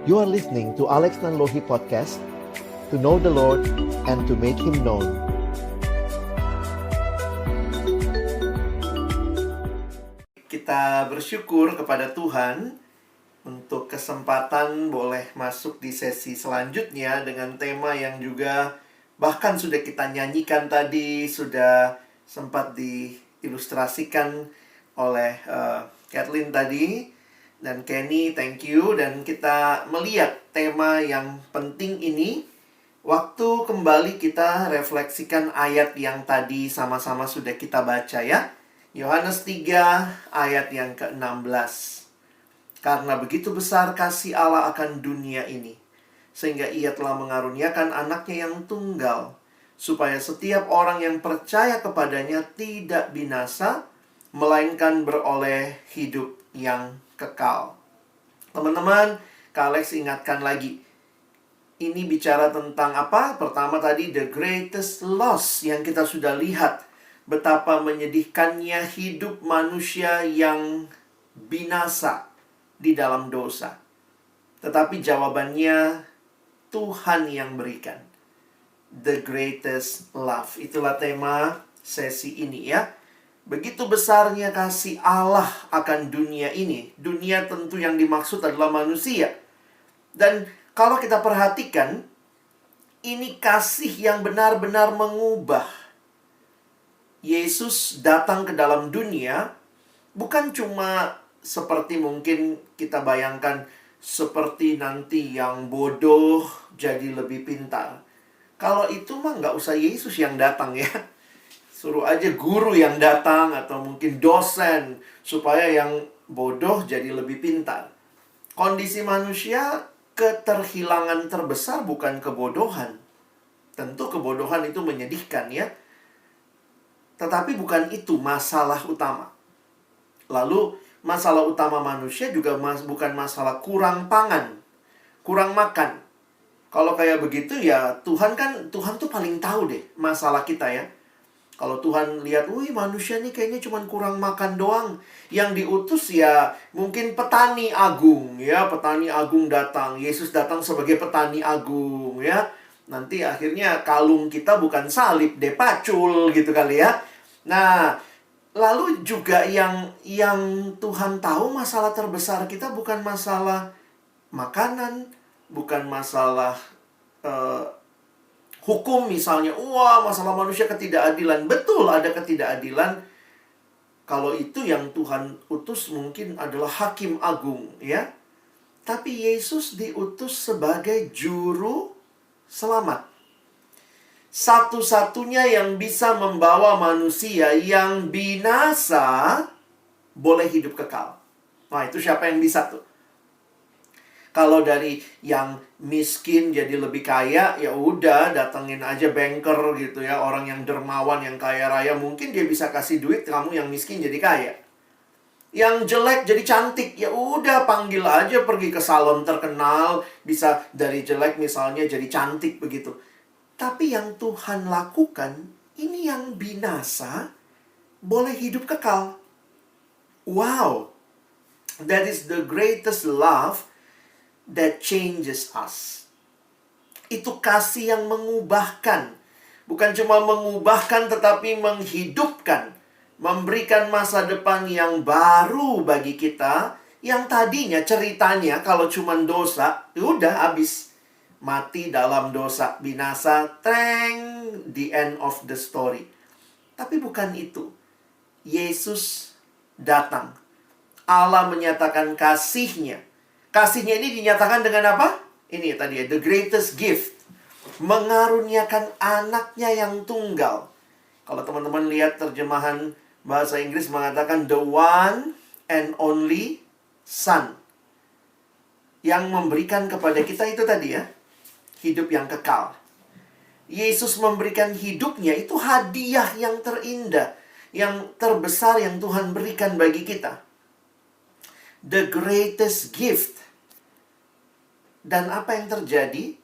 You are listening to Alex Nanlohi Podcast, to know the Lord and to make Him known. Kita bersyukur kepada Tuhan untuk kesempatan boleh masuk di sesi selanjutnya dengan tema yang juga bahkan sudah kita nyanyikan tadi, sudah sempat diilustrasikan oleh Kathleen tadi dan Kenny, thank you. Dan kita melihat tema yang penting ini. Waktu kembali kita refleksikan ayat yang tadi sama-sama sudah kita baca ya. Yohanes 3 ayat yang ke-16. Karena begitu besar kasih Allah akan dunia ini, sehingga Ia telah mengaruniakan anaknya yang tunggal, supaya setiap orang yang percaya kepadanya tidak binasa, melainkan beroleh hidup yang kekal. Teman-teman, Kak Alex ingatkan lagi. Ini bicara tentang apa? Pertama tadi, the greatest loss yang kita sudah lihat. Betapa menyedihkannya hidup manusia yang binasa di dalam dosa. Tetapi jawabannya Tuhan yang berikan. The greatest love. Itulah tema sesi ini ya. Begitu besarnya kasih Allah akan dunia ini. Dunia tentu yang dimaksud adalah manusia. Dan kalau kita perhatikan, ini kasih yang benar-benar mengubah. Yesus datang ke dalam dunia bukan cuma seperti mungkin kita bayangkan, seperti nanti yang bodoh jadi lebih pintar. Kalau itu mah nggak usah Yesus yang datang ya. Suruh aja guru yang datang atau mungkin dosen supaya yang bodoh jadi lebih pintar. Kondisi manusia, keterhilangan terbesar bukan kebodohan. Tentu kebodohan itu menyedihkan ya. Tetapi bukan itu masalah utama. Lalu masalah utama manusia juga bukan masalah kurang pangan, kurang makan. Kalau kayak begitu ya Tuhan tuh paling tahu deh masalah kita ya. Kalau Tuhan lihat, wih manusia nih kayaknya cuma kurang makan doang. Yang diutus ya mungkin petani agung ya. Petani agung datang. Yesus datang sebagai petani agung ya. Nanti akhirnya kalung kita bukan salib deh, pacul gitu kali ya. Nah, lalu juga yang Tuhan tahu masalah terbesar kita bukan masalah makanan. Bukan masalah hukum misalnya, wah masalah manusia ketidakadilan. Betul ada ketidakadilan. Kalau itu yang Tuhan utus mungkin adalah hakim agung ya. Tapi Yesus diutus sebagai juru selamat. Satu-satunya yang bisa membawa manusia yang binasa boleh hidup kekal. Nah itu siapa yang bisa tuh? Kalau dari yang miskin jadi lebih kaya, ya udah datengin aja banker gitu ya, orang yang dermawan, yang kaya raya, mungkin dia bisa kasih duit kamu yang miskin jadi kaya. Yang jelek jadi cantik, ya udah panggil aja pergi ke salon terkenal, bisa dari jelek misalnya jadi cantik begitu. Tapi yang Tuhan lakukan, ini yang binasa boleh hidup kekal. Wow, that is the greatest love that changes us. Itu kasih yang mengubahkan. Bukan cuma mengubahkan tetapi menghidupkan. Memberikan masa depan yang baru bagi kita. Yang tadinya ceritanya kalau cuma dosa, udah habis. Mati dalam dosa, binasa, the end of the story. Tapi bukan itu. Yesus datang. Allah menyatakan kasihnya. Kasihnya ini dinyatakan dengan apa? Ini tadi ya, the greatest gift. Mengaruniakan anaknya yang tunggal. Kalau teman-teman lihat terjemahan bahasa Inggris mengatakan the one and only son. Yang memberikan kepada kita itu tadi ya, hidup yang kekal. Yesus memberikan hidupnya, itu hadiah yang terindah, yang terbesar yang Tuhan berikan bagi kita. The greatest gift. Dan apa yang terjadi?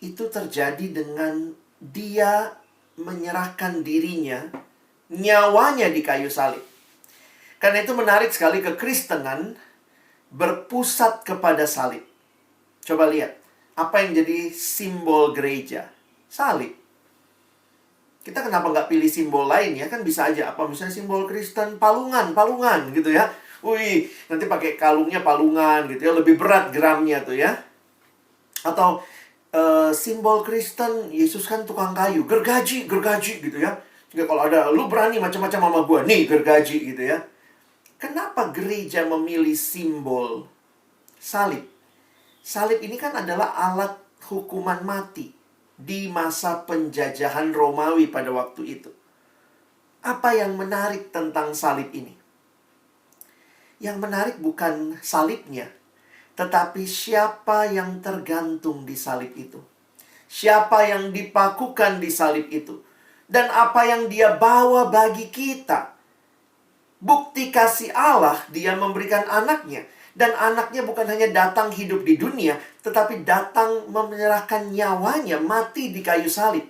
Itu terjadi dengan dia menyerahkan dirinya, nyawanya di kayu salib. Karena itu menarik sekali, kekristenan berpusat kepada salib. Coba lihat, apa yang jadi simbol gereja? Salib. Kita kenapa nggak pilih simbol lain ya? Kan bisa aja, apa misalnya simbol Kristen, palungan gitu ya. Wih, nanti pakai kalungnya palungan gitu ya, lebih berat gramnya tuh ya. Atau simbol Kristen, Yesus kan tukang kayu, gergaji gitu ya. Jadi kalau ada, lu berani macam-macam sama gua, nih gergaji gitu ya. Kenapa gereja memilih simbol salib? Salib ini kan adalah alat hukuman mati di masa penjajahan Romawi pada waktu itu. Apa yang menarik tentang salib ini? Yang menarik bukan salibnya, tetapi siapa yang tergantung di salib itu. Siapa yang dipakukan di salib itu. Dan apa yang dia bawa bagi kita. Bukti kasih Allah, dia memberikan anaknya. Dan anaknya bukan hanya datang hidup di dunia, tetapi datang menyerahkan nyawanya, mati di kayu salib.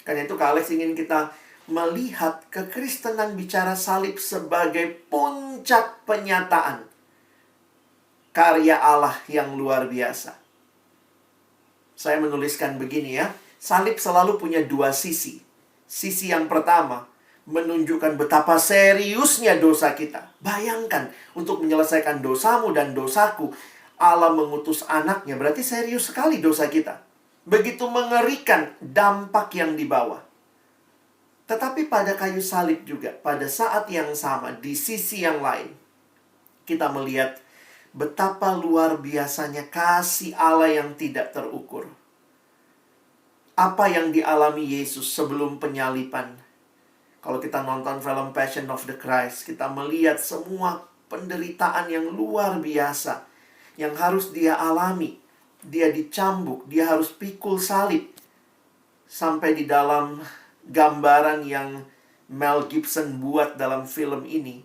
Karena itu Kak Alex ingin kita melihat kekristenan bicara salib sebagai puncak penyataan karya Allah yang luar biasa. Saya menuliskan begini ya, salib selalu punya dua sisi. Sisi yang pertama, menunjukkan betapa seriusnya dosa kita. Bayangkan, untuk menyelesaikan dosamu dan dosaku, Allah mengutus anaknya. Berarti serius sekali dosa kita. Begitu mengerikan dampak yang dibawa. Tetapi pada kayu salib juga, pada saat yang sama, di sisi yang lain, kita melihat betapa luar biasanya kasih Allah yang tidak terukur. Apa yang dialami Yesus sebelum penyalipan? Kalau kita nonton film Passion of the Christ, kita melihat semua penderitaan yang luar biasa yang harus dia alami. Dia dicambuk, dia harus pikul salib. Sampai di dalam gambaran yang Mel Gibson buat dalam film ini,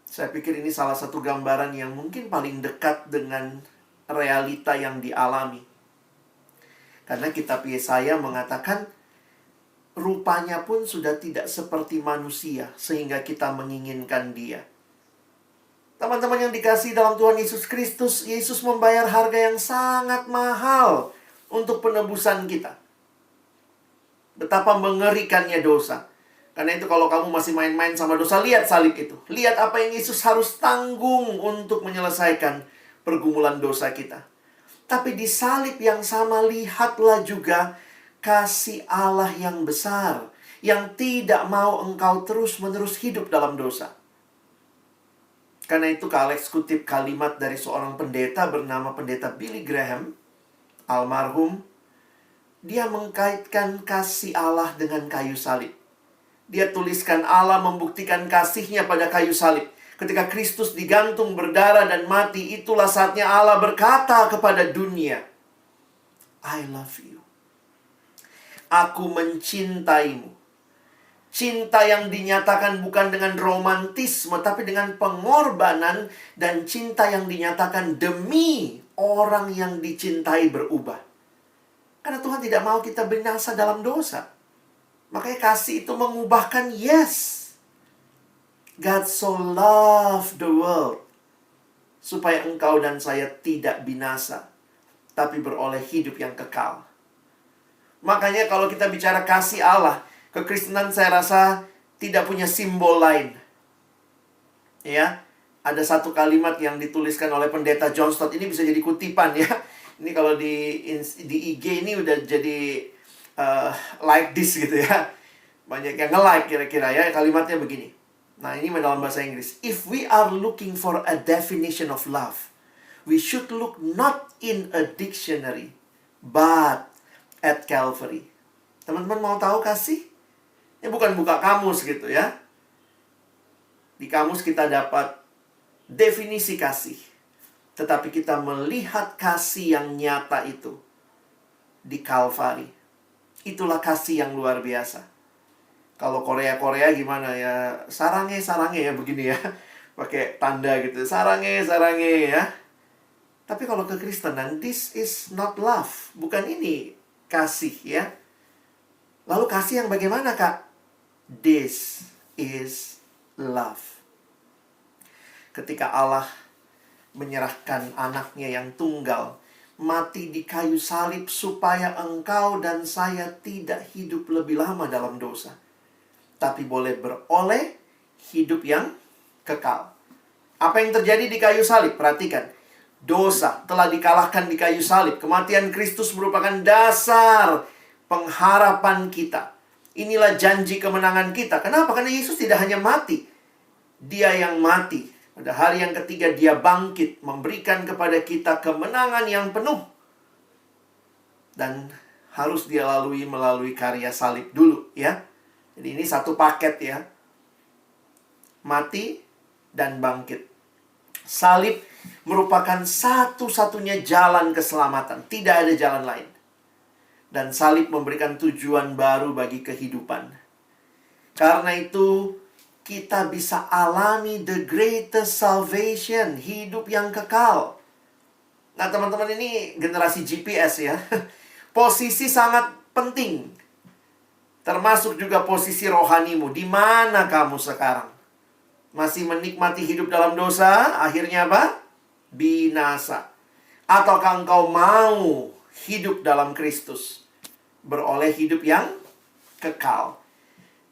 saya pikir ini salah satu gambaran yang mungkin paling dekat dengan realita yang dialami. Karena kitab Yesaya mengatakan, rupanya pun sudah tidak seperti manusia, sehingga kita menginginkan dia. Teman-teman yang dikasihi dalam Tuhan Yesus Kristus, Yesus membayar harga yang sangat mahal untuk penebusan kita. Betapa mengerikannya dosa. Karena itu kalau kamu masih main-main sama dosa, lihat salib itu. Lihat apa yang Yesus harus tanggung untuk menyelesaikan pergumulan dosa kita. Tapi di salib yang sama, lihatlah juga kasih Allah yang besar, yang tidak mau engkau terus-menerus hidup dalam dosa. Karena itu Kak Alex kutip kalimat dari seorang pendeta bernama pendeta Billy Graham, almarhum. Dia mengkaitkan kasih Allah dengan kayu salib. Dia tuliskan, Allah membuktikan kasihnya pada kayu salib. Ketika Kristus digantung, berdarah dan mati, itulah saatnya Allah berkata kepada dunia, I love you. Aku mencintaimu. Cinta yang dinyatakan bukan dengan romantisme, tapi dengan pengorbanan. Dan cinta yang dinyatakan demi orang yang dicintai berubah. Karena Tuhan tidak mau kita binasa dalam dosa. Makanya kasih itu mengubahkan, yes. God so loved the world, supaya engkau dan saya tidak binasa, tapi beroleh hidup yang kekal. Makanya kalau kita bicara kasih Allah, kekristenan saya rasa tidak punya simbol lain. Ya, ada satu kalimat yang dituliskan oleh pendeta John Stott. Ini bisa jadi kutipan ya. Ini kalau di IG ini udah jadi like this gitu ya. Banyak yang nge-like kira-kira ya. Kalimatnya begini. Nah, ini dalam bahasa Inggris. If we are looking for a definition of love, we should look not in a dictionary, but at Calvary. Teman-teman mau tahu kasih? Ini bukan buka kamus gitu ya. Di kamus kita dapat definisi kasih. Tetapi kita melihat kasih yang nyata itu di Calvary. Itulah kasih yang luar biasa. Kalau Korea gimana ya? Sarange ya begini ya. Pakai tanda gitu. Sarange ya. Tapi kalau kekristenan, this is not love. Bukan ini kasih ya. Lalu kasih yang bagaimana, Kak? This is love. Ketika Allah menyerahkan anaknya yang tunggal mati di kayu salib supaya engkau dan saya tidak hidup lebih lama dalam dosa, tapi boleh beroleh hidup yang kekal. Apa yang terjadi di kayu salib? Perhatikan. Dosa telah dikalahkan di kayu salib. Kematian Kristus merupakan dasar pengharapan kita. Inilah janji kemenangan kita. Kenapa? Karena Yesus tidak hanya mati. Dia yang mati. Pada hari yang ketiga dia bangkit, memberikan kepada kita kemenangan yang penuh. Dan harus dia melalui karya salib dulu, ya. Jadi ini satu paket, ya. Mati dan bangkit. Salib merupakan satu-satunya jalan keselamatan. Tidak ada jalan lain. Dan salib memberikan tujuan baru bagi kehidupan. Karena itu, kita bisa alami the greatest salvation, hidup yang kekal. Nah, teman-teman, ini generasi GPS, ya. Posisi sangat penting. Termasuk juga posisi rohanimu. Di mana kamu sekarang? Masih menikmati hidup dalam dosa, akhirnya apa? Binasa. Ataukah engkau mau hidup dalam Kristus, beroleh hidup yang kekal?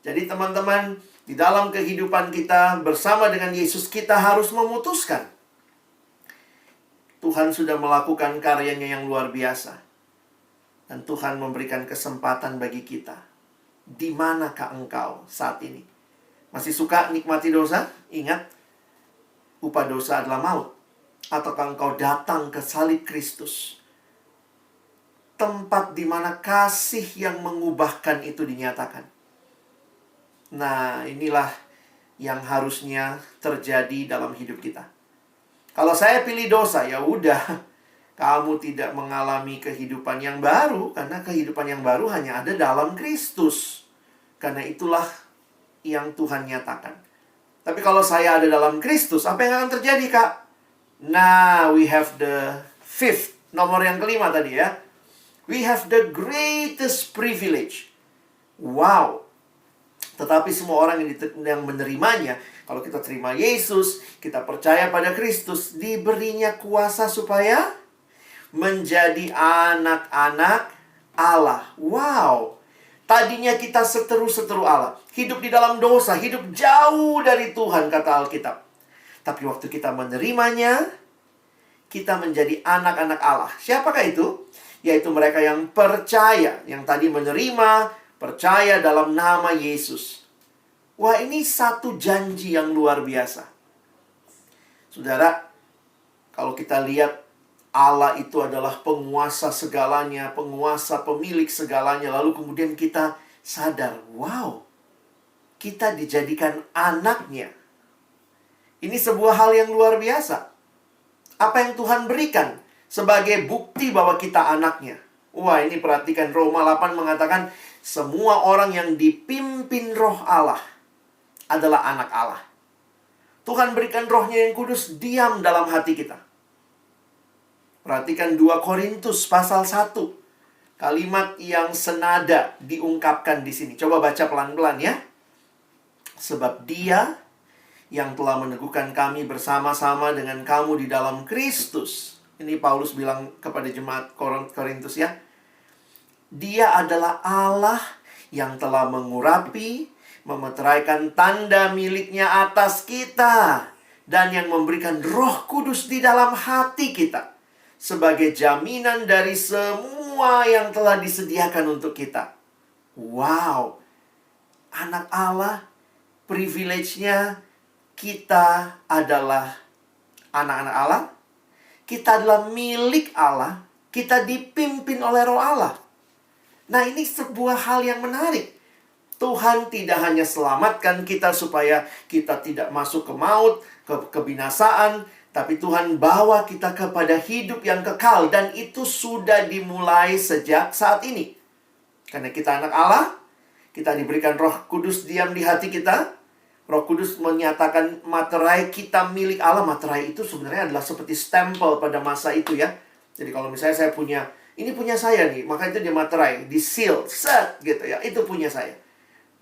Jadi teman-teman, di dalam kehidupan kita bersama dengan Yesus, kita harus memutuskan. Tuhan sudah melakukan karyanya yang luar biasa. Dan Tuhan memberikan kesempatan bagi kita. Di manakah engkau saat ini? Masih suka nikmati dosa? Ingat, upah dosa adalah maut. Ataukah engkau datang ke salib Kristus, tempat di mana kasih yang mengubahkan itu dinyatakan. Nah, inilah yang harusnya terjadi dalam hidup kita. Kalau saya pilih dosa, ya udah, kamu tidak mengalami kehidupan yang baru, karena kehidupan yang baru hanya ada dalam Kristus. Karena itulah yang Tuhan nyatakan. Tapi kalau saya ada dalam Kristus, apa yang akan terjadi, Kak? Nah, we have the fifth, nomor yang kelima tadi, ya. We have the greatest privilege. Wow. Tetapi semua orang yang menerimanya, kalau kita terima Yesus, kita percaya pada Kristus, diberinya kuasa supaya menjadi anak-anak Allah. Wow. Tadinya kita seteru-seteru Allah. Hidup di dalam dosa, hidup jauh dari Tuhan, kata Alkitab. Tapi waktu kita menerimanya, kita menjadi anak-anak Allah. Siapakah itu? Yaitu mereka yang percaya, yang tadi menerima, percaya dalam nama Yesus. Wah, ini satu janji yang luar biasa. Saudara, kalau kita lihat Allah itu adalah penguasa segalanya, penguasa pemilik segalanya. Lalu kemudian kita sadar, wow, kita dijadikan anaknya. Ini sebuah hal yang luar biasa. Apa yang Tuhan berikan sebagai bukti bahwa kita anaknya? Wah, ini perhatikan, Roma 8 mengatakan, semua orang yang dipimpin roh Allah adalah anak Allah. Tuhan berikan rohnya yang kudus diam dalam hati kita. Perhatikan 2 Korintus pasal 1. Kalimat yang senada diungkapkan di sini. Coba baca pelan-pelan, ya. Sebab Dia yang telah meneguhkan kami bersama-sama dengan kamu di dalam Kristus. Ini Paulus bilang kepada jemaat Korintus, ya. Dia adalah Allah yang telah mengurapi, memeteraikan tanda miliknya atas kita, dan yang memberikan Roh Kudus di dalam hati kita sebagai jaminan dari semua yang telah disediakan untuk kita. Wow. Anak Allah, privilege-nya, kita adalah anak-anak Allah. Kita adalah milik Allah. Kita dipimpin oleh Roh Allah. Nah, ini sebuah hal yang menarik. Tuhan tidak hanya selamatkan kita supaya kita tidak masuk ke maut, ke kebinasaan, tapi Tuhan bawa kita kepada hidup yang kekal. Dan itu sudah dimulai sejak saat ini. Karena kita anak Allah, kita diberikan Roh Kudus diam di hati kita. Roh Kudus menyatakan materai kita milik Allah. Materai itu sebenarnya adalah seperti stempel pada masa itu, ya. Jadi kalau misalnya saya punya, ini punya saya nih, maka itu dia materai, di seal, set gitu ya, itu punya saya.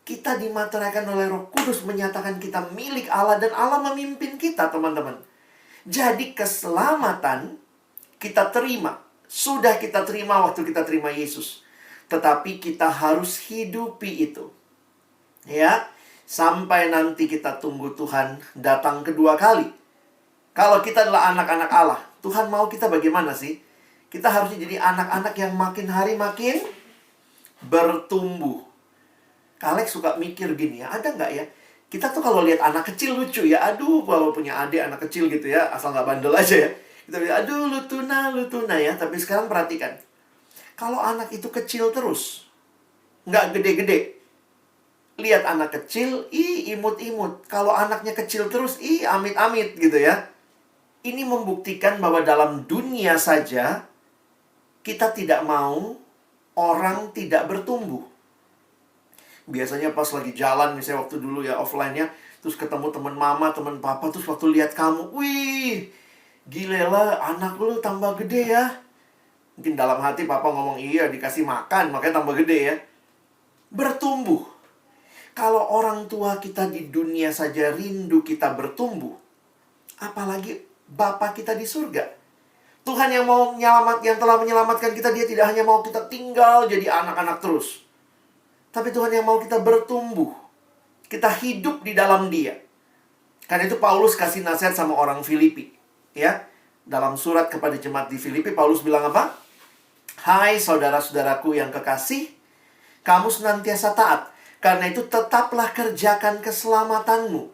Kita dimateraikan oleh Roh Kudus menyatakan kita milik Allah dan Allah memimpin kita, teman-teman. Jadi keselamatan kita terima. sudah kita terima waktu kita terima Yesus. Tetapi kita harus hidupi itu. Ya, sampai nanti kita tunggu Tuhan datang kedua kali. Kalau kita adalah anak-anak Allah, Tuhan mau kita bagaimana sih? Kita harusnya jadi anak-anak yang makin hari makin bertumbuh. Kalek suka mikir gini ya, ada nggak ya? Kita tuh kalau lihat anak kecil lucu ya. Aduh, kalau punya adik anak kecil gitu ya, asal nggak bandel aja ya. Kita bilang, aduh lu tuna ya. Tapi sekarang perhatikan. Kalau anak itu kecil terus, nggak gede-gede. Lihat anak kecil, imut-imut. Kalau anaknya kecil terus, amit-amit gitu ya. Ini membuktikan bahwa dalam dunia saja, kita tidak mau orang tidak bertumbuh. Biasanya pas lagi jalan, misalnya waktu dulu ya offline-nya, terus ketemu teman mama, teman papa, terus waktu lihat kamu, wih, gile lah, anak lu tambah gede ya. Mungkin dalam hati papa ngomong, iya dikasih makan, makanya tambah gede ya. Bertumbuh. Kalau orang tua kita di dunia saja rindu kita bertumbuh, apalagi Bapa kita di surga. Tuhan yang yang telah menyelamatkan kita, Dia tidak hanya mau kita tinggal jadi anak-anak terus. Tapi Tuhan yang mau kita bertumbuh. Kita hidup di dalam Dia. Karena itu Paulus kasih nasihat sama orang Filipi. Ya, dalam surat kepada jemaat di Filipi, Paulus bilang apa? Hai saudara-saudaraku yang kekasih, kamu senantiasa taat. Karena itu tetaplah kerjakan keselamatanmu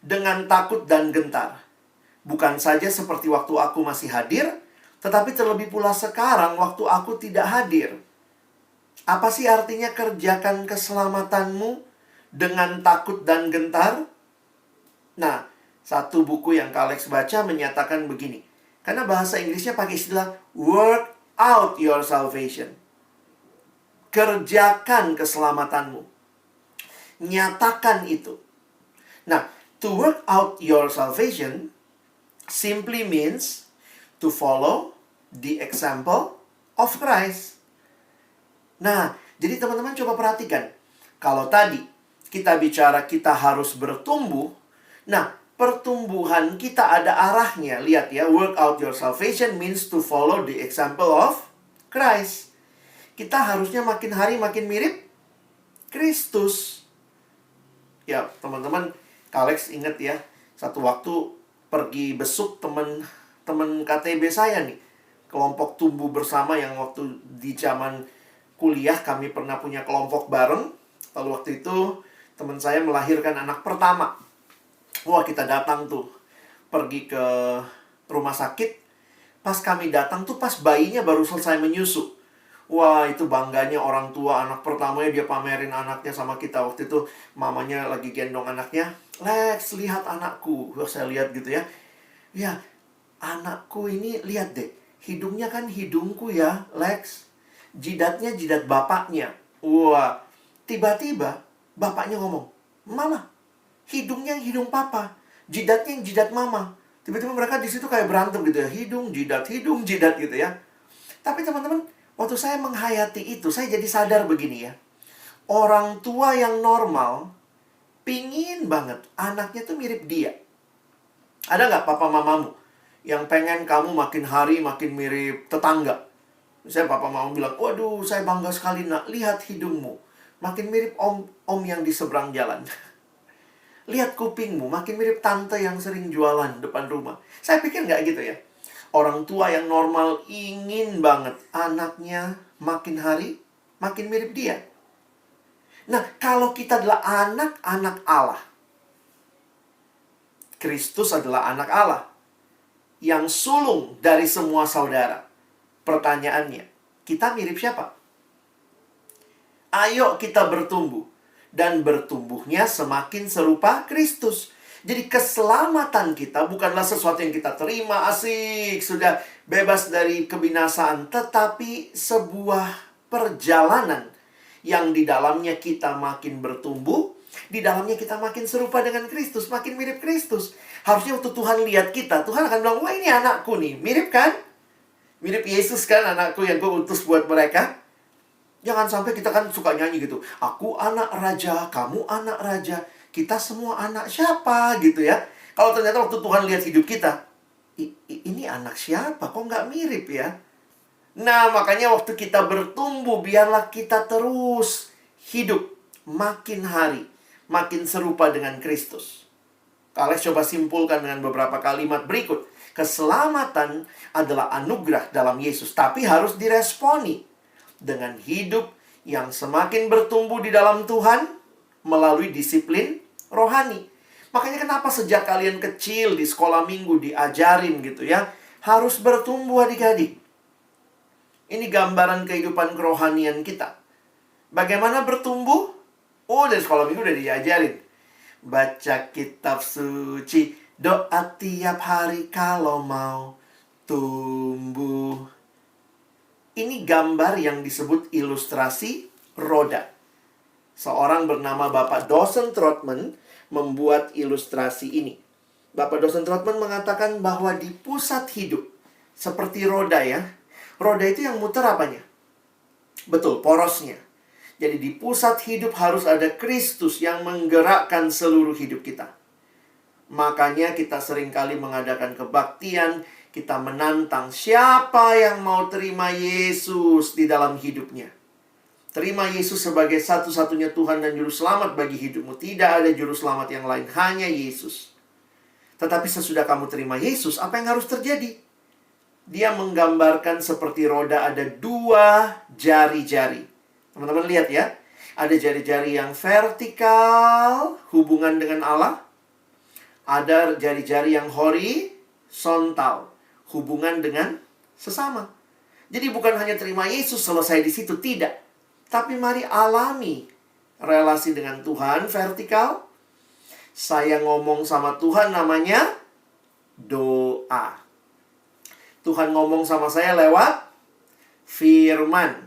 dengan takut dan gentar. Bukan saja seperti waktu aku masih hadir, tetapi terlebih pula sekarang waktu aku tidak hadir. Apa sih artinya kerjakan keselamatanmu dengan takut dan gentar? Nah, satu buku yang Kak Alex baca menyatakan begini. Karena bahasa Inggrisnya pakai istilah work out your salvation. Kerjakan keselamatanmu. Nyatakan itu. Nah, to work out your salvation simply means to follow the example of Christ. Nah, jadi teman-teman coba perhatikan. Kalau tadi kita bicara kita harus bertumbuh. Nah, pertumbuhan kita ada arahnya. Lihat ya, work out your salvation means to follow the example of Christ. Kita harusnya makin hari makin mirip Kristus. Ya, teman-teman, Alex ingat ya, satu waktu pergi besuk teman KTB saya nih. Kelompok tumbuh bersama yang waktu di zaman kuliah kami pernah punya kelompok bareng. Lalu waktu itu teman saya melahirkan anak pertama. Wah, kita datang tuh pergi ke rumah sakit. Pas kami datang tuh pas bayinya baru selesai menyusu. Wah, itu bangganya orang tua, anak pertamanya dia pamerin anaknya sama kita. Waktu itu mamanya lagi gendong anaknya. Lex, lihat anakku. Wah, saya lihat gitu ya. Ya, anakku ini lihat deh. Hidungnya kan hidungku ya, Lex. Jidatnya jidat bapaknya. Wah, tiba-tiba bapaknya ngomong, Mama, hidungnya yang hidung papa, jidatnya yang jidat mama. Tiba-tiba mereka di situ kayak berantem gitu ya. Hidung, jidat gitu ya. Tapi teman-teman, waktu saya menghayati itu, saya jadi sadar begini ya. Orang tua yang normal pingin banget anaknya tuh mirip dia. Ada nggak papa mamamu yang pengen kamu makin hari makin mirip tetangga? Misalnya papa mama bilang, waduh saya bangga sekali nak, lihat hidungmu makin mirip om yang di seberang jalan. Lihat kupingmu makin mirip tante yang sering jualan depan rumah. Saya pikir nggak gitu ya. Orang tua yang normal ingin banget anaknya makin hari makin mirip dia. Nah, kalau kita adalah anak-anak Allah, Kristus adalah anak Allah yang sulung dari semua saudara. Pertanyaannya, kita mirip siapa? Ayo kita bertumbuh. Dan bertumbuhnya semakin serupa Kristus. Jadi keselamatan kita bukanlah sesuatu yang kita terima, asik, sudah bebas dari kebinasaan. Tetapi sebuah perjalanan yang di dalamnya kita makin bertumbuh. Di dalamnya kita makin serupa dengan Kristus, makin mirip Kristus. Harusnya waktu Tuhan lihat kita, Tuhan akan bilang, wah ini anakku nih, mirip kan? Mirip Yesus kan, anakku yang gue utus buat mereka. Jangan sampai kita kan suka nyanyi gitu. Aku anak raja, kamu anak raja. Kita semua anak siapa gitu ya. Kalau ternyata waktu Tuhan lihat hidup kita, ini anak siapa? Kok nggak mirip ya? Nah, makanya waktu kita bertumbuh, biarlah kita terus hidup makin hari, makin serupa dengan Kristus. Kalian coba simpulkan dengan beberapa kalimat berikut. Keselamatan adalah anugerah dalam Yesus, tapi harus diresponi dengan hidup yang semakin bertumbuh di dalam Tuhan melalui disiplin rohani. Makanya kenapa sejak kalian kecil di sekolah minggu diajarin gitu ya, harus bertumbuh adik-adik. Ini gambaran kehidupan kerohanian kita. Bagaimana bertumbuh? Oh, dari sekolah minggu udah diajarin. Baca kitab suci, doa tiap hari kalau mau tumbuh. Ini gambar yang disebut ilustrasi roda. Seorang bernama Bapak Dawson Trotman membuat ilustrasi ini. Bapak Dawson Trotman mengatakan bahwa di pusat hidup, seperti roda ya, roda itu yang muter apanya? Betul, porosnya. Jadi di pusat hidup harus ada Kristus yang menggerakkan seluruh hidup kita. Makanya kita seringkali mengadakan kebaktian, kita menantang siapa yang mau terima Yesus di dalam hidupnya. Terima Yesus sebagai satu-satunya Tuhan dan Juru Selamat bagi hidupmu. Tidak ada Juru Selamat yang lain, hanya Yesus. Tetapi sesudah kamu terima Yesus, apa yang harus terjadi? Dia menggambarkan seperti roda ada 2 jari-jari. Teman-teman lihat ya. Ada jari-jari yang vertikal, hubungan dengan Allah. Ada jari-jari yang horizontal, hubungan dengan sesama. Jadi bukan hanya terima Yesus selesai di situ, tidak. Tapi mari alami relasi dengan Tuhan vertikal. Saya ngomong sama Tuhan namanya doa. Tuhan ngomong sama saya lewat firman.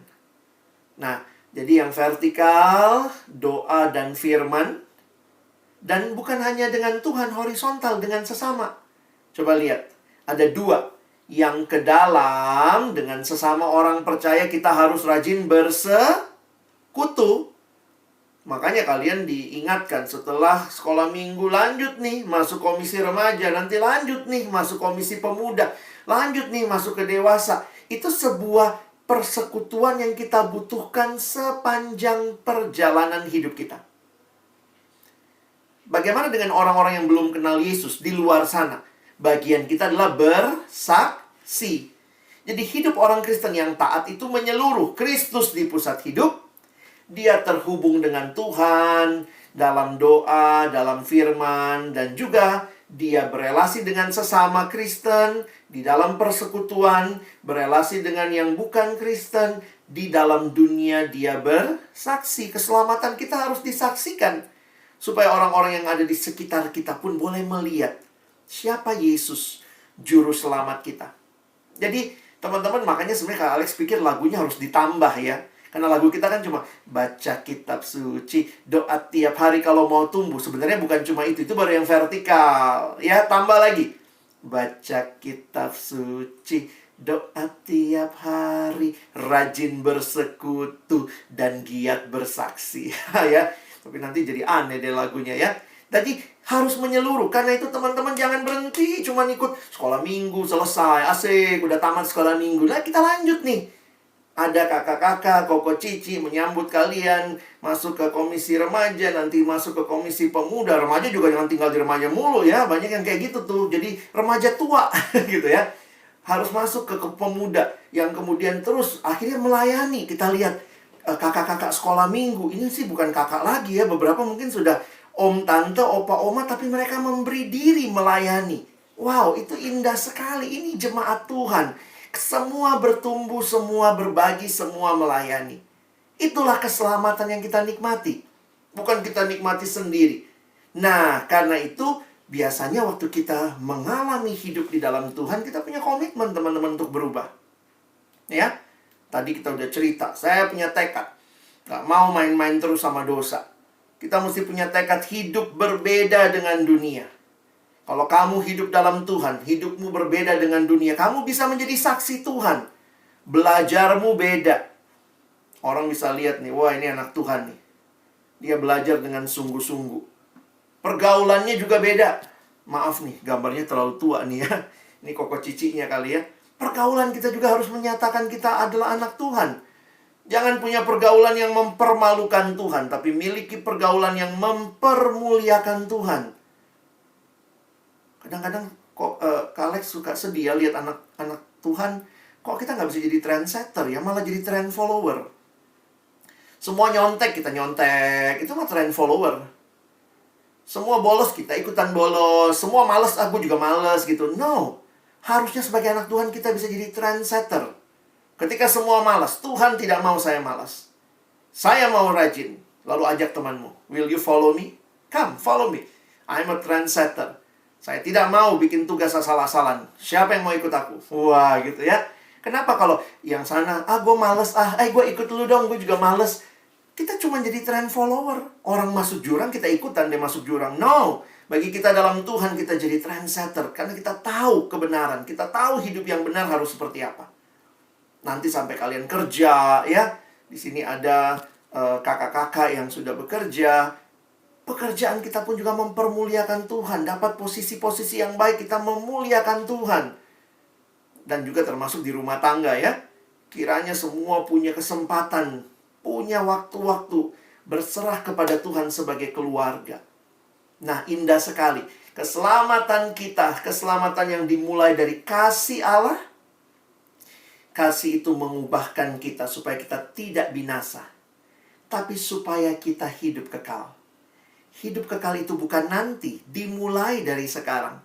Nah, jadi yang vertikal, doa dan firman. Dan bukan hanya dengan Tuhan, horizontal, dengan sesama. Coba lihat, ada 2. Yang ke dalam, dengan sesama orang percaya kita harus rajin bersekutu. Makanya kalian diingatkan setelah sekolah minggu lanjut nih, masuk komisi remaja, nanti lanjut nih, masuk komisi pemuda, lanjut nih, masuk ke dewasa. Itu sebuah persekutuan yang kita butuhkan sepanjang perjalanan hidup kita. Bagaimana dengan orang-orang yang belum kenal Yesus di luar sana? Bagian kita adalah bersaksi. Jadi hidup orang Kristen yang taat itu menyeluruh. Kristus di pusat hidup. Dia terhubung dengan Tuhan dalam doa, dalam firman, dan juga dia berelasi dengan sesama Kristen di dalam persekutuan, berelasi dengan yang bukan Kristen di dalam dunia. Dia bersaksi. Keselamatan kita harus disaksikan supaya orang-orang yang ada di sekitar kita pun boleh melihat siapa Yesus, Juru Selamat kita. Jadi teman-teman, makanya sebenarnya Kak Alex pikir lagunya harus ditambah ya. Karena lagu kita kan cuma baca kitab suci, doa tiap hari kalau mau tumbuh. Sebenarnya bukan cuma itu baru yang vertikal. Ya, tambah lagi. Baca kitab suci, doa tiap hari, rajin bersekutu, dan giat bersaksi. Ya, tapi nanti jadi aneh deh lagunya ya. Jadi harus menyeluruh. Karena itu teman-teman jangan berhenti cuma ikut sekolah minggu selesai, asik, udah tamat sekolah minggu. Nah, kita lanjut nih. Ada kakak-kakak, koko cici menyambut kalian masuk ke komisi remaja, nanti masuk ke komisi pemuda. Remaja juga jangan tinggal di remaja mulu ya. Banyak yang kayak gitu tuh. Jadi remaja tua gitu ya. Harus masuk ke pemuda yang kemudian terus akhirnya melayani. Kita lihat kakak-kakak sekolah minggu. Ini sih bukan kakak lagi ya. Beberapa mungkin sudah om, tante, opa, oma, tapi mereka memberi diri melayani. Wow, itu indah sekali. Ini jemaat Tuhan. Semua bertumbuh, semua berbagi, semua melayani. Itulah keselamatan yang kita nikmati. Bukan kita nikmati sendiri. Nah, karena itu biasanya waktu kita mengalami hidup di dalam Tuhan, kita punya komitmen teman-teman untuk berubah. Ya, tadi kita udah cerita, saya punya tekad. Gak mau main-main terus sama dosa. Kita mesti punya tekad hidup berbeda dengan dunia. Kalau kamu hidup dalam Tuhan, hidupmu berbeda dengan dunia, kamu bisa menjadi saksi Tuhan. Belajarmu beda. Orang bisa lihat nih, wah ini anak Tuhan nih. Dia belajar dengan sungguh-sungguh. Pergaulannya juga beda. Maaf nih, gambarnya terlalu tua nih ya. Ini koko cicinya kali ya. Pergaulan kita juga harus menyatakan kita adalah anak Tuhan. Jangan punya pergaulan yang mempermalukan Tuhan, tapi miliki pergaulan yang mempermuliakan Tuhan. Kadang-kadang kok Kak Alex suka sedih ya lihat anak-anak Tuhan, kok kita nggak bisa jadi trendsetter ya, malah jadi trend follower. Semua nyontek, kita nyontek, itu mah trend follower. Semua bolos, kita ikutan bolos. Semua males, aku juga males gitu. No, harusnya sebagai anak Tuhan kita bisa jadi trendsetter. Ketika semua malas, Tuhan tidak mau saya malas. Saya mau rajin. Lalu ajak temanmu. Will you follow me? Come, follow me. I'm a trendsetter. Saya tidak mau bikin tugas asal-asalan. Siapa yang mau ikut aku? Wah, gitu ya. Kenapa kalau yang sana, gue males, gue ikut dulu dong, gue juga males. Kita cuma jadi trend follower. Orang masuk jurang, kita ikutan dia masuk jurang. No, bagi kita dalam Tuhan, kita jadi trendsetter. Karena kita tahu kebenaran. Kita tahu hidup yang benar harus seperti apa. Nanti sampai kalian kerja, ya. Di sini ada kakak-kakak yang sudah bekerja. Pekerjaan kita pun juga mempermuliakan Tuhan. Dapat posisi-posisi yang baik, kita memuliakan Tuhan. Dan juga termasuk di rumah tangga, ya. Kiranya semua punya kesempatan, punya waktu-waktu berserah kepada Tuhan sebagai keluarga. Nah, indah sekali. Keselamatan kita, keselamatan yang dimulai dari kasih Allah. Kasih itu mengubahkan kita supaya kita tidak binasa, tapi supaya kita hidup kekal. Hidup kekal itu bukan nanti, dimulai dari sekarang.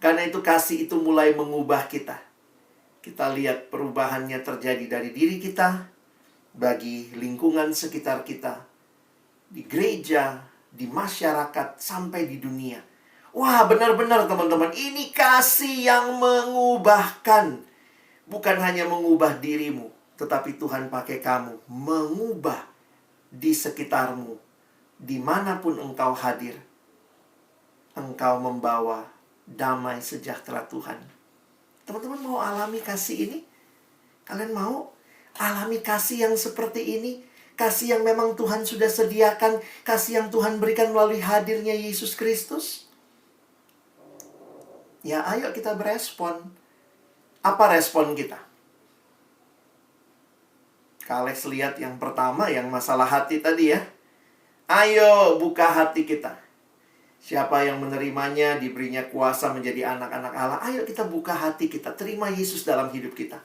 Karena itu kasih itu mulai mengubah kita. Kita lihat perubahannya terjadi dari diri kita, bagi lingkungan sekitar kita, di gereja, di masyarakat, sampai di dunia. Wah, benar-benar teman-teman, ini kasih yang mengubahkan. Bukan hanya mengubah dirimu, tetapi Tuhan pakai kamu mengubah di sekitarmu. Dimanapun engkau hadir, engkau membawa damai sejahtera Tuhan. Teman-teman mau alami kasih ini? Kalian mau alami kasih yang seperti ini? Kasih yang memang Tuhan sudah sediakan, kasih yang Tuhan berikan melalui hadirnya Yesus Kristus? Ya, ayo kita berespon. Apa respon kita? Kak Alex lihat yang pertama, yang masalah hati tadi ya. Ayo buka hati kita. Siapa yang menerimanya diberinya kuasa menjadi anak-anak Allah. Ayo kita buka hati kita, terima Yesus dalam hidup kita.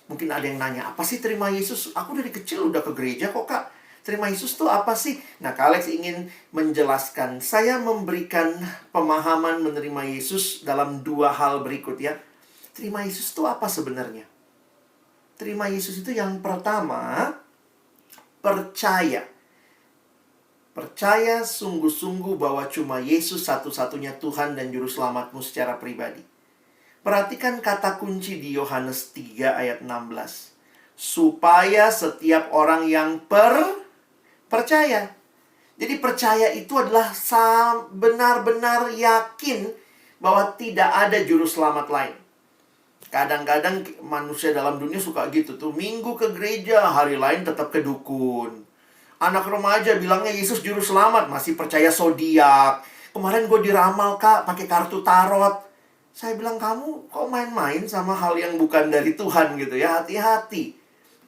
Mungkin ada yang nanya, apa sih terima Yesus? Aku dari kecil udah ke gereja kok Kak. Terima Yesus tuh apa sih? Nah, Kak Alex ingin menjelaskan. Saya memberikan pemahaman menerima Yesus dalam dua hal berikut ya. Terima Yesus itu apa sebenarnya? Terima Yesus itu yang pertama, percaya. Percaya sungguh-sungguh bahwa cuma Yesus satu-satunya Tuhan dan Juru Selamatmu secara pribadi. Perhatikan kata kunci di Yohanes 3 ayat 16. Supaya setiap orang yang percaya. Jadi percaya itu adalah benar-benar yakin bahwa tidak ada Juru Selamat lain. Kadang-kadang manusia dalam dunia suka gitu tuh. Minggu ke gereja, hari lain tetap ke dukun. Anak remaja bilangnya Yesus Juru Selamat, masih percaya zodiak. Kemarin gue diramal Kak, pakai kartu tarot. Saya bilang, kamu kok main-main sama hal yang bukan dari Tuhan gitu ya. Hati-hati.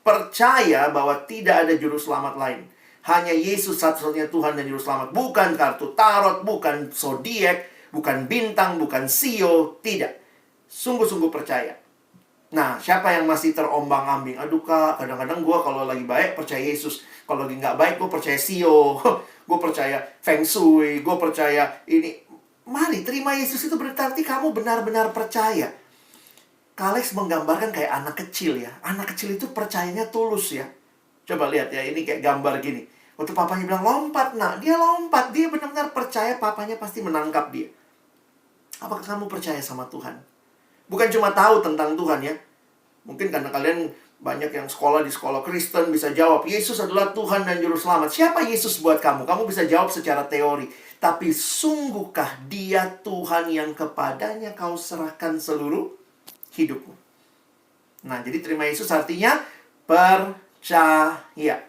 Percaya bahwa tidak ada Juru Selamat lain. Hanya Yesus satu-satunya Tuhan dan Juru Selamat. Bukan kartu tarot, bukan zodiak, bukan bintang, bukan sio. Tidak. Sungguh-sungguh percaya. Nah, siapa yang masih terombang-ambing? Aduh Kak, kadang-kadang gue kalau lagi baik percaya Yesus. Kalau lagi nggak baik gue percaya sio. Gue percaya feng shui. Gue percaya ini. Mari, terima Yesus itu berarti kamu benar-benar percaya. Kak Alex menggambarkan kayak anak kecil ya. Anak kecil itu percayanya tulus ya. Coba lihat ya, ini kayak gambar gini. Waktu papanya bilang lompat, nah dia lompat. Dia benar-benar percaya papanya pasti menangkap dia. Apakah kamu percaya sama Tuhan? Bukan cuma tahu tentang Tuhan ya. Mungkin karena kalian banyak yang sekolah di sekolah Kristen bisa jawab, Yesus adalah Tuhan dan Juru Selamat. Siapa Yesus buat kamu? Kamu bisa jawab secara teori. Tapi sungguhkah dia Tuhan yang kepadanya kau serahkan seluruh hidupmu? Nah, jadi terima Yesus artinya percaya.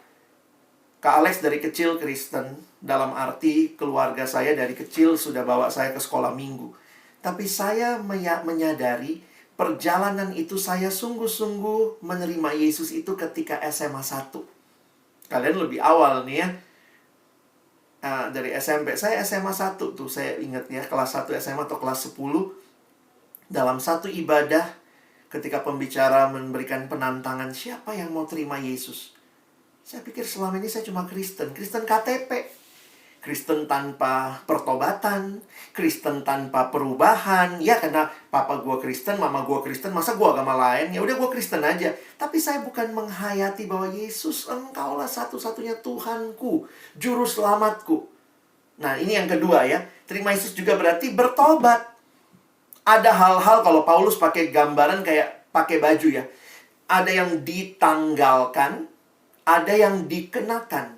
Kak Alex dari kecil Kristen. Dalam arti keluarga saya dari kecil sudah bawa saya ke sekolah minggu. Tapi saya menyadari perjalanan itu saya sungguh-sungguh menerima Yesus itu ketika SMA 1. Kalian lebih awal nih ya. Dari SMP. Saya SMA 1 tuh, saya ingat ya, kelas 1 SMA atau kelas 10. Dalam satu ibadah, ketika pembicara memberikan penantangan, siapa yang mau terima Yesus? Saya pikir selama ini saya cuma Kristen KTP. Kristen tanpa pertobatan, Kristen tanpa perubahan. Ya karena papa gua Kristen, mama gua Kristen, masa gua agama lain? Ya udah gua Kristen aja. Tapi saya bukan menghayati bahwa Yesus, Engkaulah satu-satunya Tuhanku, juru selamatku. Nah, ini yang kedua ya. Terima Yesus juga berarti bertobat. Ada hal-hal, kalau Paulus pakai gambaran kayak pakai baju ya. Ada yang ditanggalkan, ada yang dikenakan.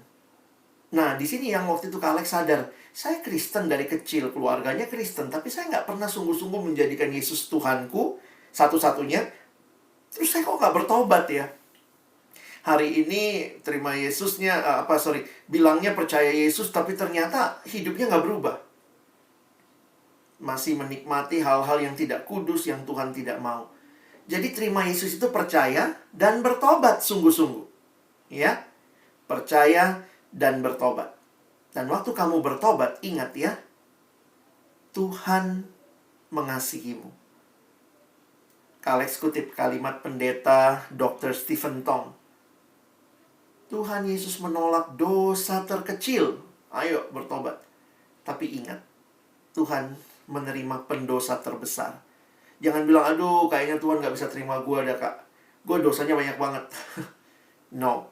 Nah, di sini yang waktu itu Kak Alex sadar, saya Kristen dari kecil, keluarganya Kristen, tapi saya nggak pernah sungguh-sungguh menjadikan Yesus Tuhanku satu-satunya. Terus saya kok nggak bertobat ya? Hari ini terima Yesusnya, bilangnya percaya Yesus, tapi ternyata hidupnya nggak berubah. Masih menikmati hal-hal yang tidak kudus, yang Tuhan tidak mau. Jadi terima Yesus itu percaya dan bertobat sungguh-sungguh. Ya, percaya dan bertobat. Dan waktu kamu bertobat, ingat ya, Tuhan mengasihimu. Kak Alex kutip kalimat pendeta Dr. Stephen Tong. Tuhan Yesus menolak dosa terkecil. Ayo bertobat. Tapi ingat, Tuhan menerima pendosa terbesar. Jangan bilang, aduh kayaknya Tuhan gak bisa terima gue dah Kak. Gue dosanya banyak banget. No.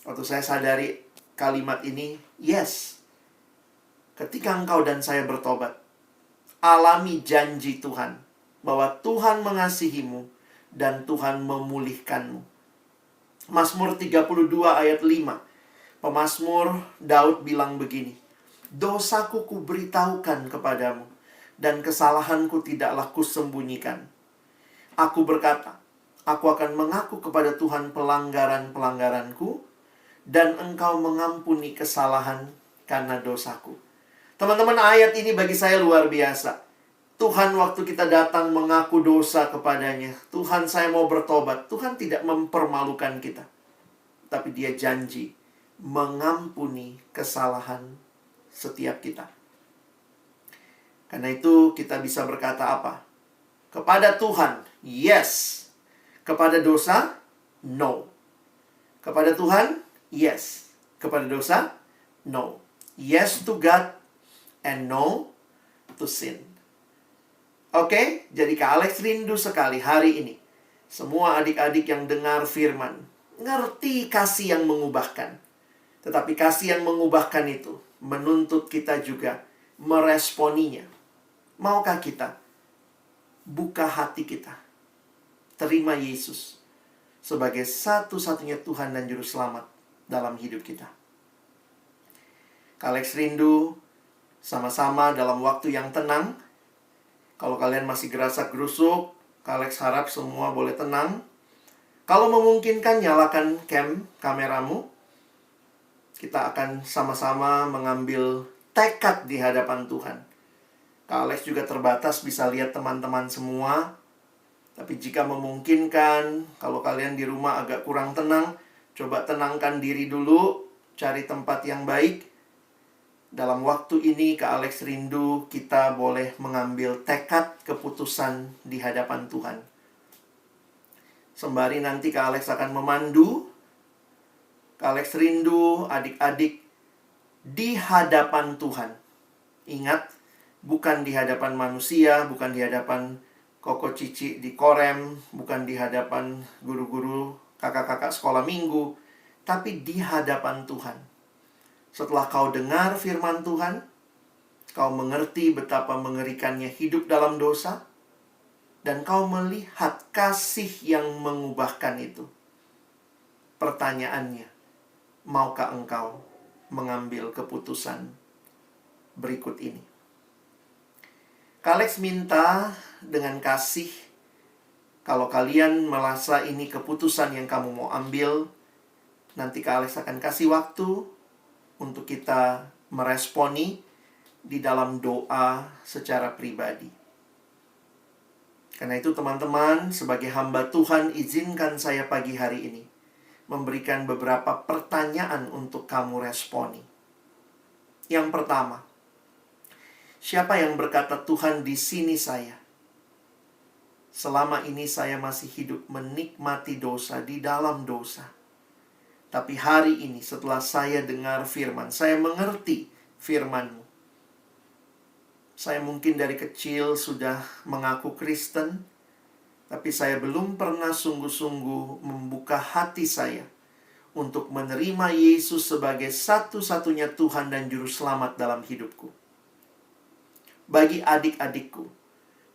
Waktu saya sadari kalimat ini, yes. Ketika engkau dan saya bertobat, alami janji Tuhan bahwa Tuhan mengasihimu dan Tuhan memulihkanmu. Mazmur 32 ayat 5. Pemazmur Daud bilang begini, dosaku kuberitahukan kepadamu, dan kesalahanku tidaklah kusembunyikan. Aku berkata, aku akan mengaku kepada Tuhan pelanggaran-pelanggaranku, dan engkau mengampuni kesalahan karena dosaku. Teman-teman, ayat ini bagi saya luar biasa. Tuhan waktu kita datang mengaku dosa kepadanya, Tuhan saya mau bertobat, Tuhan tidak mempermalukan kita. Tapi dia janji mengampuni kesalahan setiap kita. Karena itu kita bisa berkata apa? Kepada Tuhan, yes. Kepada dosa, no. Kepada Tuhan, yes. Kepada dosa, no. Yes to God and no to sin. Oke, jadi Kak Alex rindu sekali hari ini. Semua adik-adik yang dengar firman, ngerti kasih yang mengubahkan. Tetapi kasih yang mengubahkan itu menuntut kita juga meresponinya. Maukah kita buka hati kita, terima Yesus sebagai satu-satunya Tuhan dan Juru Selamat dalam hidup kita? Kak Alex rindu sama-sama dalam waktu yang tenang. Kalau kalian masih gerasak-gerusuk, Kak Alex harap semua boleh tenang. Kalau memungkinkan, nyalakan kameramu. Kita akan sama-sama mengambil tekad di hadapan Tuhan. Kak Alex juga terbatas bisa lihat teman-teman semua. Tapi jika memungkinkan, kalau kalian di rumah agak kurang tenang, coba tenangkan diri dulu, cari tempat yang baik. Dalam waktu ini, Kak Alex rindu kita boleh mengambil tekad keputusan di hadapan Tuhan. Sembari nanti Kak Alex akan memandu, Kak Alex rindu adik-adik di hadapan Tuhan. Ingat, bukan di hadapan manusia, bukan di hadapan Koko Cici di Korem, bukan di hadapan guru-guru, kakak-kakak sekolah minggu, tapi di hadapan Tuhan. Setelah kau dengar firman Tuhan, kau mengerti betapa mengerikannya hidup dalam dosa, dan kau melihat kasih yang mengubahkan itu. Pertanyaannya, maukah engkau mengambil keputusan berikut ini? Kak Alex minta dengan kasih, kalau kalian merasa ini keputusan yang kamu mau ambil, nanti Kak Alex akan kasih waktu untuk kita meresponi di dalam doa secara pribadi. Karena itu teman-teman, sebagai hamba Tuhan, izinkan saya pagi hari ini memberikan beberapa pertanyaan untuk kamu responi. Yang pertama, siapa yang berkata, Tuhan, di sini saya? Selama ini saya masih hidup menikmati dosa, di dalam dosa. Tapi hari ini setelah saya dengar firman, saya mengerti firman-Mu. Saya mungkin dari kecil sudah mengaku Kristen, tapi saya belum pernah sungguh-sungguh membuka hati saya untuk menerima Yesus sebagai satu-satunya Tuhan dan Juru Selamat dalam hidupku. Bagi adik-adikku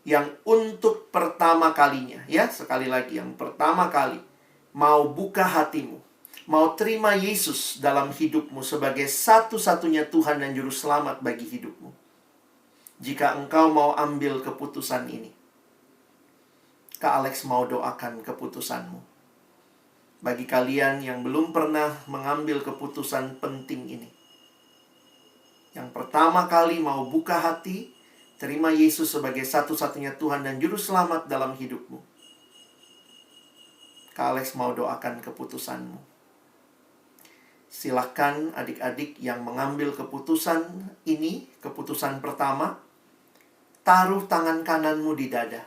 yang untuk pertama kalinya, ya sekali lagi, yang pertama kali mau buka hatimu, mau terima Yesus dalam hidupmu sebagai satu-satunya Tuhan dan Juru Selamat bagi hidupmu. Jika engkau mau ambil keputusan ini, Kak Alex mau doakan keputusanmu. Bagi kalian yang belum pernah mengambil keputusan penting ini, yang pertama kali mau buka hati, terima Yesus sebagai satu-satunya Tuhan dan Juru Selamat dalam hidupmu, Kak Alex mau doakan keputusanmu. Silakan adik-adik yang mengambil keputusan ini, keputusan pertama, taruh tangan kananmu di dada.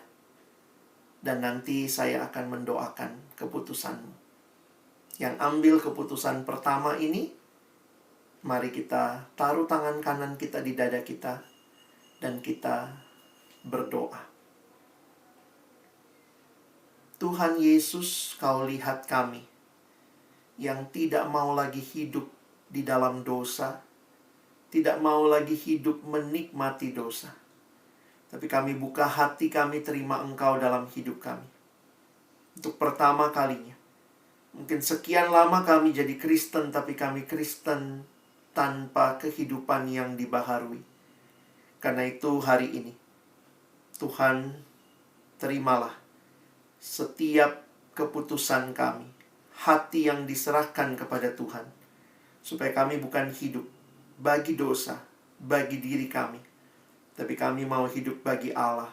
Dan nanti saya akan mendoakan keputusanmu. Yang ambil keputusan pertama ini, mari kita taruh tangan kanan kita di dada kita, dan kita berdoa. Tuhan Yesus, Kau lihat kami yang tidak mau lagi hidup di dalam dosa, tidak mau lagi hidup menikmati dosa. Tapi kami buka hati kami, terima Engkau dalam hidup kami. Untuk pertama kalinya. Mungkin sekian lama kami jadi Kristen, tapi kami Kristen tanpa kehidupan yang dibaharui. Karena itu hari ini, Tuhan, terimalah setiap keputusan kami, hati yang diserahkan kepada Tuhan, supaya kami bukan hidup bagi dosa, bagi diri kami, tapi kami mau hidup bagi Allah,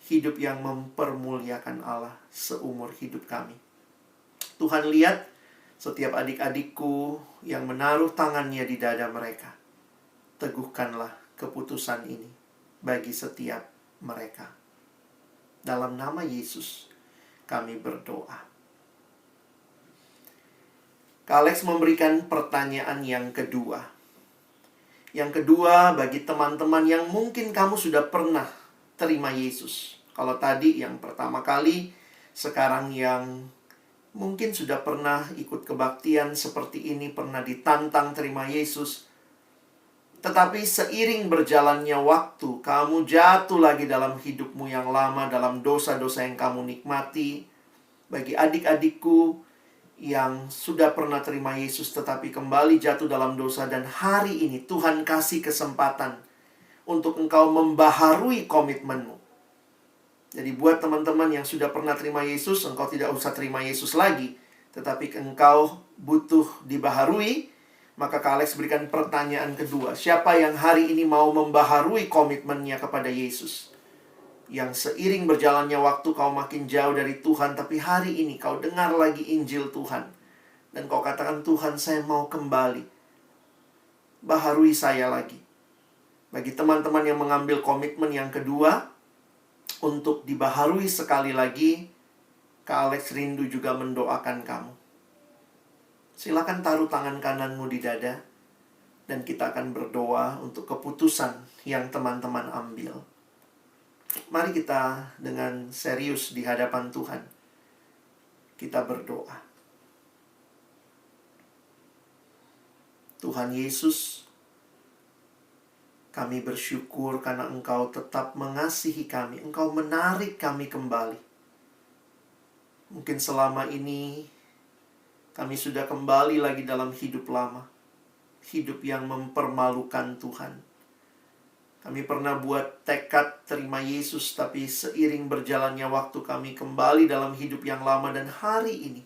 hidup yang mempermuliakan Allah seumur hidup kami. Tuhan, lihat setiap adik-adikku yang menaruh tangannya di dada mereka. Teguhkanlah keputusan ini bagi setiap mereka. Dalam nama Yesus kami berdoa. Kak Alex memberikan pertanyaan yang kedua. Yang kedua, bagi teman-teman yang mungkin kamu sudah pernah terima Yesus. Kalau tadi yang pertama kali, sekarang yang mungkin sudah pernah ikut kebaktian seperti ini, pernah ditantang terima Yesus. Tetapi seiring berjalannya waktu, kamu jatuh lagi dalam hidupmu yang lama, dalam dosa-dosa yang kamu nikmati. Bagi adik-adikku yang sudah pernah terima Yesus tetapi kembali jatuh dalam dosa, dan hari ini Tuhan kasih kesempatan untuk engkau membaharui komitmenmu. Jadi buat teman-teman yang sudah pernah terima Yesus, engkau tidak usah terima Yesus lagi, tetapi engkau butuh dibaharui. Maka Kak Alex berikan pertanyaan kedua. Siapa yang hari ini mau membaharui komitmennya kepada Yesus? Yang seiring berjalannya waktu kau makin jauh dari Tuhan, tapi hari ini kau dengar lagi Injil Tuhan, dan kau katakan, Tuhan, saya mau kembali. Baharui saya lagi. Bagi teman-teman yang mengambil komitmen yang kedua, untuk dibaharui sekali lagi, Kak Alex rindu juga mendoakan kamu. Silakan taruh tangan kananmu di dada, dan kita akan berdoa untuk keputusan yang teman-teman ambil. Mari kita dengan serius di hadapan Tuhan, kita berdoa. Tuhan Yesus, kami bersyukur karena Engkau tetap mengasihi kami. Engkau menarik kami kembali. Mungkin selama ini kami sudah kembali lagi dalam hidup lama, hidup yang mempermalukan Tuhan. Kami pernah buat tekad terima Yesus, tapi seiring berjalannya waktu kami kembali dalam hidup yang lama. Dan hari ini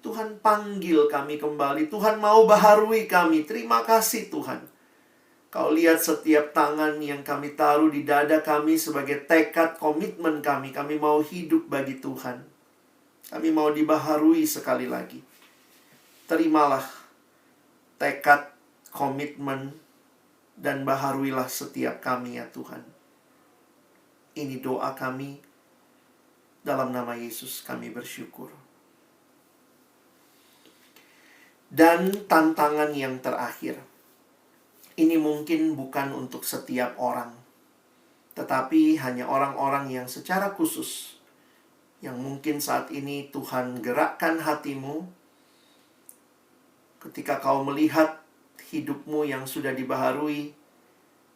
Tuhan panggil kami kembali. Tuhan mau baharui kami. Terima kasih Tuhan. Kau lihat setiap tangan yang kami taruh di dada kami sebagai tekad komitmen kami. Kami mau hidup bagi Tuhan. Kami mau dibaharui sekali lagi. Terimalah tekad, komitmen, dan baharuilah setiap kami ya Tuhan. Ini doa kami. Dalam nama Yesus kami bersyukur. Dan tantangan yang terakhir. Ini mungkin bukan untuk setiap orang, tetapi hanya orang-orang yang secara khusus, yang mungkin saat ini Tuhan gerakkan hatimu, ketika kau melihat hidupmu yang sudah dibaharui,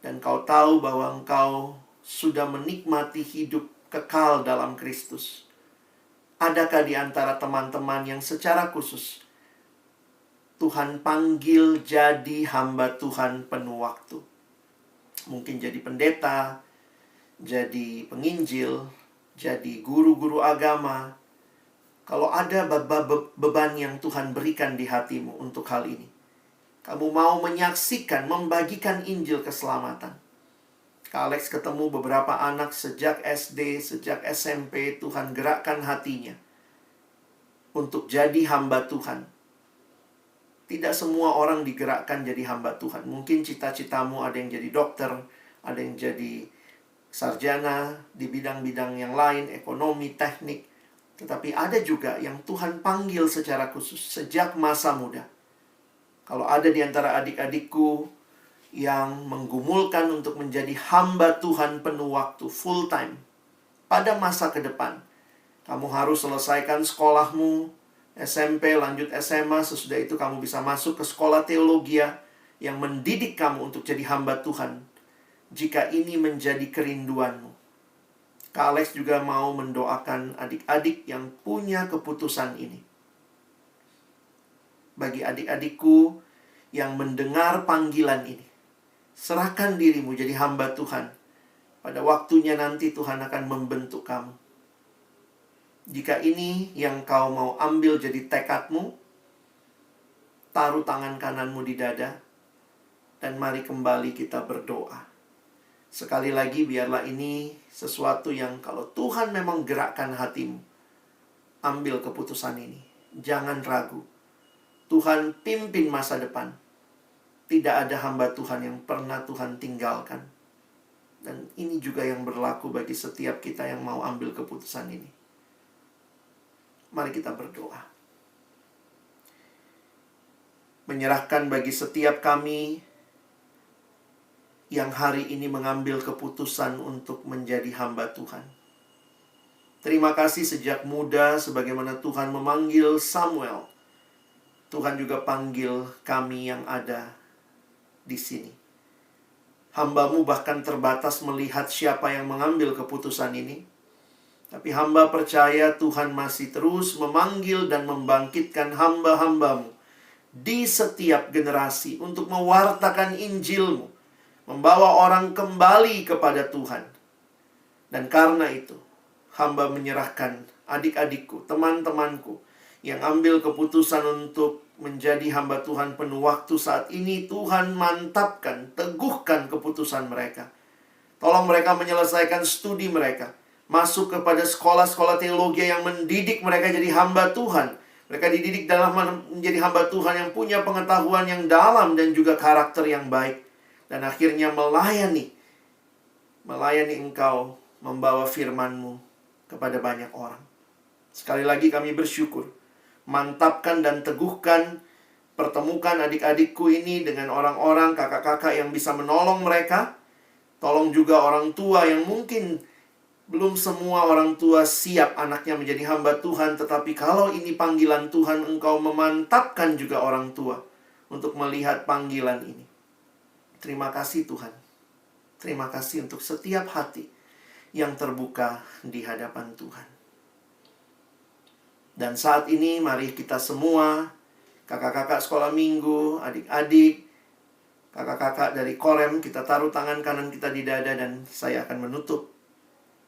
dan kau tahu bahwa engkau sudah menikmati hidup kekal dalam Kristus. Adakah di antara teman-teman yang secara khusus Tuhan panggil jadi hamba Tuhan penuh waktu? Mungkin jadi pendeta, jadi penginjil, jadi guru-guru agama. Kalau ada beban yang Tuhan berikan di hatimu untuk hal ini, kamu mau menyaksikan, membagikan Injil keselamatan. Kak Alex ketemu beberapa anak sejak SD, sejak SMP, Tuhan gerakkan hatinya untuk jadi hamba Tuhan. Tidak semua orang digerakkan jadi hamba Tuhan. Mungkin cita-citamu ada yang jadi dokter, ada yang jadi sarjana di bidang-bidang yang lain, ekonomi, teknik. Tetapi ada juga yang Tuhan panggil secara khusus sejak masa muda. Kalau ada di antara adik-adikku yang menggumulkan untuk menjadi hamba Tuhan penuh waktu, full time, pada masa ke depan, kamu harus selesaikan sekolahmu, SMP, lanjut SMA, sesudah itu kamu bisa masuk ke sekolah teologi yang mendidik kamu untuk jadi hamba Tuhan. Jika ini menjadi kerinduanmu, Kak Alex juga mau mendoakan adik-adik yang punya keputusan ini. Bagi adik-adikku yang mendengar panggilan ini, serahkan dirimu jadi hamba Tuhan. Pada waktunya nanti Tuhan akan membentuk kamu. Jika ini yang kau mau ambil jadi tekadmu, taruh tangan kananmu di dada, dan mari kembali kita berdoa. Sekali lagi, biarlah ini sesuatu yang kalau Tuhan memang gerakkan hatimu, ambil keputusan ini. Jangan ragu. Tuhan pimpin masa depan. Tidak ada hamba Tuhan yang pernah Tuhan tinggalkan. Dan ini juga yang berlaku bagi setiap kita yang mau ambil keputusan ini. Mari kita berdoa. Menyerahkan bagi setiap kami yang hari ini mengambil keputusan untuk menjadi hamba Tuhan. Terima kasih sejak muda sebagaimana Tuhan memanggil Samuel. Tuhan juga panggil kami yang ada di sini. Hamba-Mu bahkan terbatas melihat siapa yang mengambil keputusan ini. Tapi hamba percaya Tuhan masih terus memanggil dan membangkitkan hamba-hamba-Mu di setiap generasi untuk mewartakan Injil-Mu, membawa orang kembali kepada Tuhan. Dan karena itu, hamba menyerahkan adik-adikku, teman-temanku yang ambil keputusan untuk menjadi hamba Tuhan penuh waktu saat ini. Tuhan mantapkan, teguhkan keputusan mereka. Tolong mereka menyelesaikan studi mereka, masuk kepada sekolah-sekolah teologi yang mendidik mereka jadi hamba Tuhan. Mereka dididik dalam menjadi hamba Tuhan yang punya pengetahuan yang dalam dan juga karakter yang baik. Dan akhirnya melayani Engkau, membawa firman-Mu kepada banyak orang. Sekali lagi kami bersyukur. Mantapkan dan teguhkan, pertemukan adik-adikku ini dengan orang-orang, kakak-kakak yang bisa menolong mereka. Tolong juga orang tua yang mungkin belum semua orang tua siap anaknya menjadi hamba Tuhan. Tetapi kalau ini panggilan Tuhan, Engkau memantapkan juga orang tua untuk melihat panggilan ini. Terima kasih Tuhan. Terima kasih untuk setiap hati yang terbuka di hadapan Tuhan. Dan saat ini mari kita semua, kakak-kakak sekolah minggu, adik-adik, kakak-kakak dari Korem, kita taruh tangan kanan kita di dada dan saya akan menutup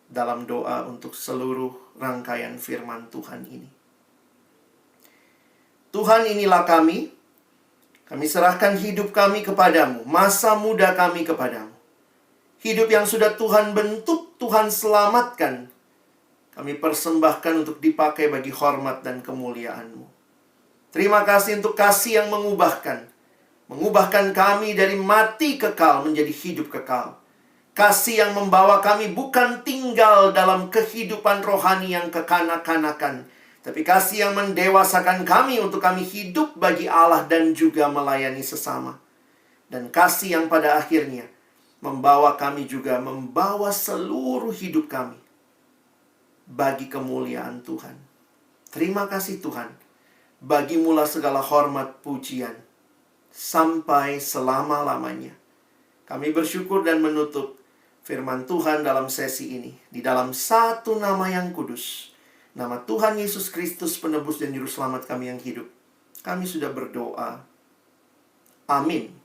dalam doa untuk seluruh rangkaian firman Tuhan ini. Tuhan, inilah Kami serahkan hidup kami kepadamu, masa muda kami kepadamu. Hidup yang sudah Tuhan bentuk, Tuhan selamatkan, kami persembahkan untuk dipakai bagi hormat dan kemuliaan-Mu. Terima kasih untuk kasih yang mengubahkan. Mengubahkan kami dari mati kekal menjadi hidup kekal. Kasih yang membawa kami bukan tinggal dalam kehidupan rohani yang kekanak-kanakan, tapi kasih yang mendewasakan kami untuk kami hidup bagi Allah dan juga melayani sesama. Dan kasih yang pada akhirnya membawa kami juga membawa seluruh hidup kami bagi kemuliaan Tuhan. Terima kasih Tuhan. Bagimulah segala hormat pujian sampai selama-lamanya. Kami bersyukur dan menutup firman Tuhan dalam sesi ini di dalam satu nama yang kudus, nama Tuhan Yesus Kristus, penebus dan juru selamat kami yang hidup. Kami sudah berdoa. Amin.